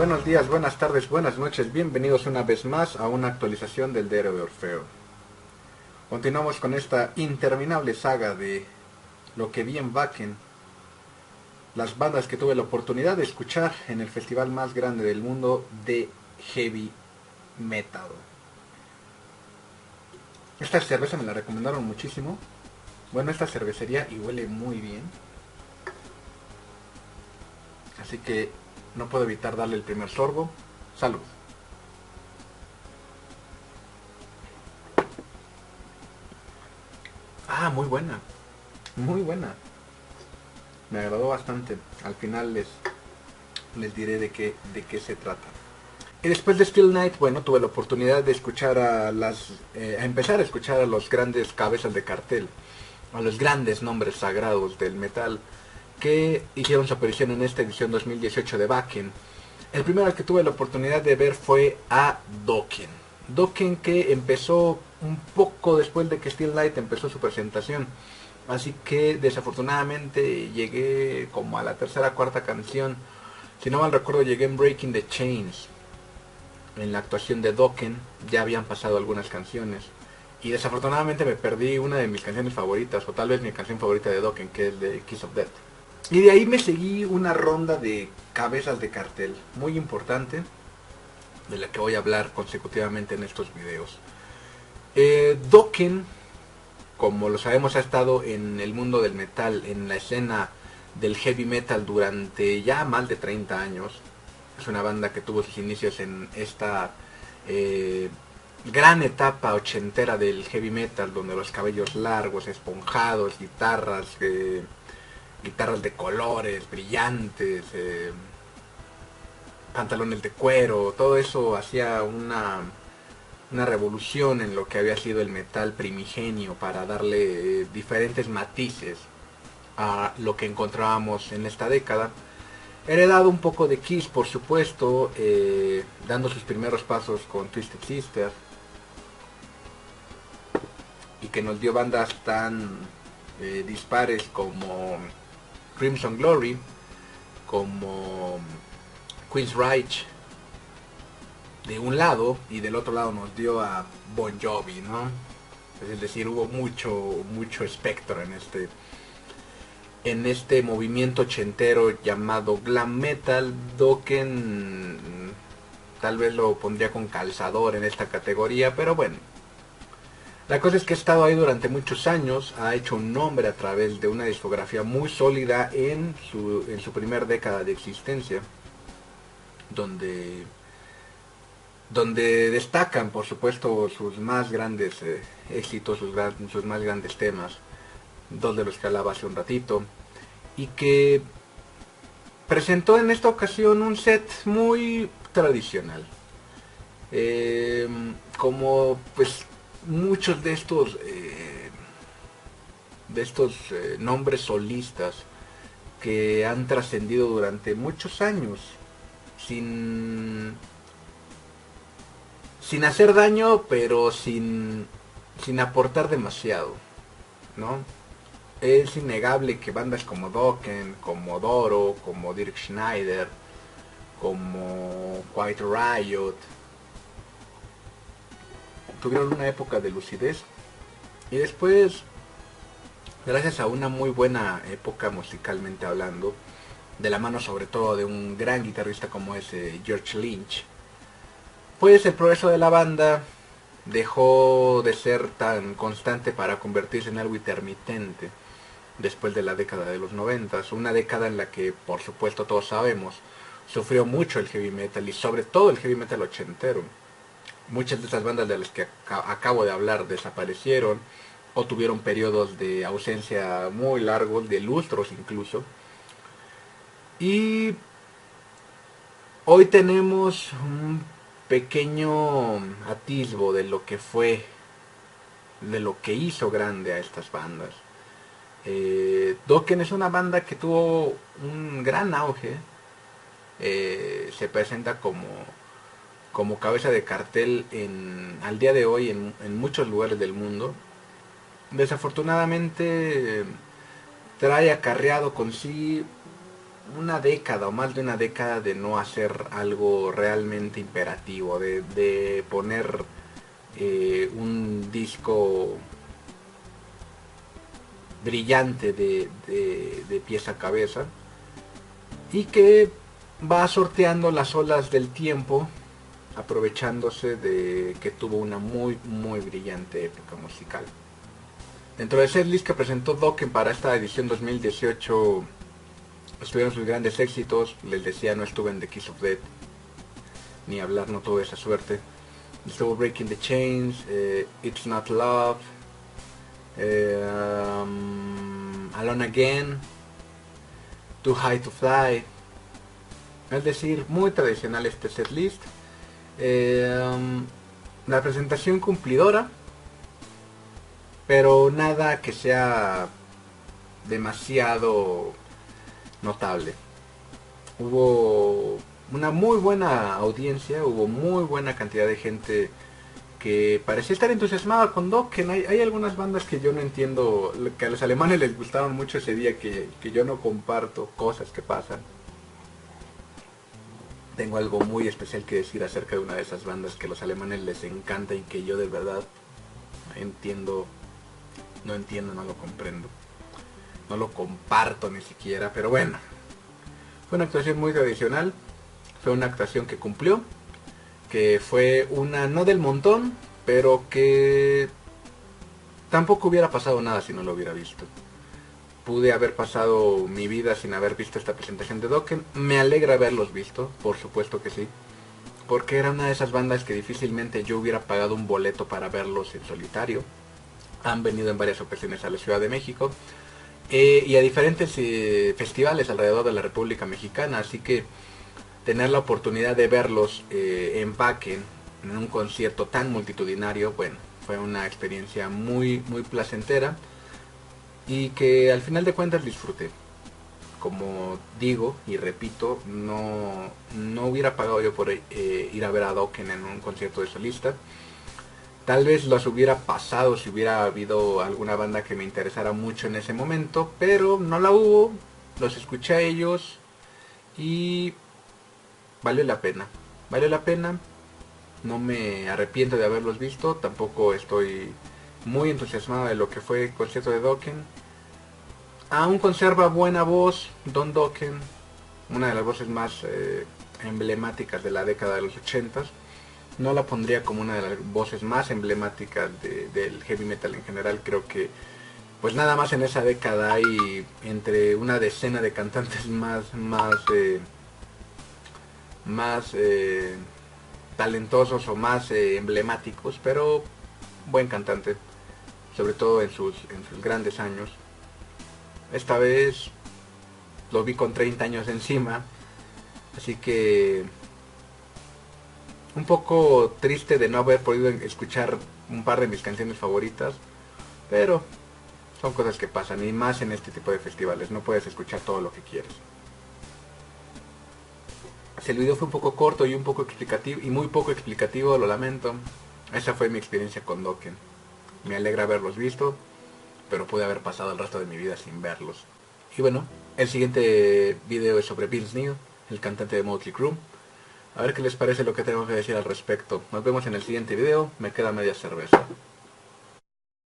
Buenos días, buenas tardes, buenas noches, bienvenidos una vez más a una actualización del Diario de Orfeo. Continuamos con esta interminable saga de lo que vi en Wacken, las bandas que tuve la oportunidad de escuchar en el festival más grande del mundo de heavy metal. Esta cerveza me la recomendaron muchísimo. Bueno, esta cervecería y huele muy bien. Así que no puedo evitar darle el primer sorbo. Salud. Ah, muy buena. Muy buena. Me agradó bastante. Al final les diré de qué se trata. Y después de Steel Night, bueno, tuve la oportunidad de escuchar a empezar a escuchar a los grandes cabezas de cartel, a los grandes nombres sagrados del metal que hicieron su aparición en esta edición 2018 de Wacken. El primero al que tuve la oportunidad de ver fue a Dokken. Dokken, que empezó un poco después de que Steel Night empezó su presentación. Así que desafortunadamente llegué como a la tercera o cuarta canción. Si no mal recuerdo, llegué en Breaking the Chains. En la actuación de Dokken ya habían pasado algunas canciones. Y desafortunadamente me perdí una de mis canciones favoritas, o tal vez mi canción favorita de Dokken, que es de Kiss of Death. Y de ahí me seguí una ronda de cabezas de cartel muy importante, de la que voy a hablar consecutivamente en estos videos. Dokken, como lo sabemos, ha estado en el mundo del metal, en la escena del heavy metal durante ya más de 30 años. Es una banda que tuvo sus inicios en esta gran etapa ochentera del heavy metal, donde los cabellos largos, esponjados, guitarras de colores, brillantes, pantalones de cuero, todo eso hacía una revolución en lo que había sido el metal primigenio para darle diferentes matices a lo que encontrábamos en esta década. Heredado un poco de Kiss, por supuesto, dando sus primeros pasos con Twisted Sister, y que nos dio bandas tan dispares como Crimson Glory, como Queen's Reich de un lado, y del otro lado nos dio a Bon Jovi, ¿no? Es decir, hubo mucho espectro en este movimiento ochentero llamado glam metal. Dokken tal vez lo pondría con calzador en esta categoría, pero bueno. La cosa es que ha estado ahí durante muchos años, ha hecho un nombre a través de una discografía muy sólida en su primer década de existencia, donde destacan, por supuesto, sus más grandes éxitos, sus más grandes temas, dos de los que hablaba hace un ratito, y que presentó en esta ocasión un set muy tradicional, como pues muchos de estos nombres solistas que han trascendido durante muchos años sin hacer daño, pero sin aportar demasiado, ¿no? Es innegable que bandas como Dokken, como Doro, como Dirk Schneider, como Quiet Riot, tuvieron una época de lucidez, y después, gracias a una muy buena época musicalmente hablando, de la mano sobre todo de un gran guitarrista como es George Lynch, pues el progreso de la banda dejó de ser tan constante para convertirse en algo intermitente después de la década de los 90, una década en la que, por supuesto, todos sabemos, sufrió mucho el heavy metal, y sobre todo el heavy metal ochentero. Muchas de esas bandas de las que acabo de hablar desaparecieron o tuvieron periodos de ausencia muy largos, de lustros incluso. Y hoy tenemos un pequeño atisbo de lo que fue, de lo que hizo grande a estas bandas. Dokken es una banda que tuvo un gran auge. Se presenta como cabeza de cartel al día de hoy en muchos lugares del mundo. Desafortunadamente trae acarreado con sí una década o más de una década de no hacer algo realmente imperativo, de poner un disco brillante de pies a cabeza y que va sorteando las olas del tiempo aprovechándose de que tuvo una muy brillante época musical. Dentro de setlist que presentó Dokken para esta edición 2018 estuvieron sus grandes éxitos. Les decía, no estuve en The Kiss of Death, ni hablar, no tuve esa suerte. Estuvo Breaking the Chains, It's Not Love, Alone Again, Too High to Fly. Es decir, muy tradicional este setlist. La presentación cumplidora, pero nada que sea demasiado notable. Hubo una muy buena audiencia, hubo muy buena cantidad de gente que parecía estar entusiasmada con Dokken. Hay algunas bandas que yo no entiendo, que a los alemanes les gustaban mucho ese día, que yo no comparto, cosas que pasan. Tengo algo muy especial que decir acerca de una de esas bandas que a los alemanes les encanta y que yo de verdad no entiendo, no lo comprendo. No lo comparto ni siquiera, pero bueno. Fue una actuación muy tradicional, fue una actuación que cumplió, que fue una no del montón, pero que tampoco hubiera pasado nada si no lo hubiera visto. Pude haber pasado mi vida sin haber visto esta presentación de Dokken. Me alegra haberlos visto, por supuesto que sí, porque era una de esas bandas que difícilmente yo hubiera pagado un boleto para verlos en solitario. Han venido en varias ocasiones a la Ciudad de México y a diferentes festivales alrededor de la República Mexicana, así que tener la oportunidad de verlos en Wacken en un concierto tan multitudinario, bueno, fue una experiencia muy placentera y que al final de cuentas disfruté. Como digo y repito, no hubiera pagado yo por ir a ver a Dokken en un concierto de solista. Tal vez los hubiera pasado si hubiera habido alguna banda que me interesara mucho en ese momento, pero no la hubo, los escuché a ellos y valió la pena. Valió la pena, no me arrepiento de haberlos visto, tampoco estoy muy entusiasmado de lo que fue el concierto de Dokken. Aún conserva buena voz Don Dokken, una de las voces más emblemáticas de la década de los 80s. No la pondría como una de las voces más emblemáticas del heavy metal en general. Creo que pues nada más en esa década hay entre una decena de cantantes más talentosos o más emblemáticos, pero buen cantante, sobre todo en sus grandes años. Esta vez lo vi con 30 años encima, así que un poco triste de no haber podido escuchar un par de mis canciones favoritas, pero son cosas que pasan, y más en este tipo de festivales, no puedes escuchar todo lo que quieres. Si el video fue un poco corto y un poco explicativo, y muy poco explicativo, lo lamento. Esa fue mi experiencia con Dokken. Me alegra haberlos visto, pero pude haber pasado el resto de mi vida sin verlos. Y bueno, el siguiente video es sobre Vince Neil, el cantante de Motley Crue. A ver qué les parece lo que tengo que decir al respecto. Nos vemos en el siguiente video. Me queda media cerveza.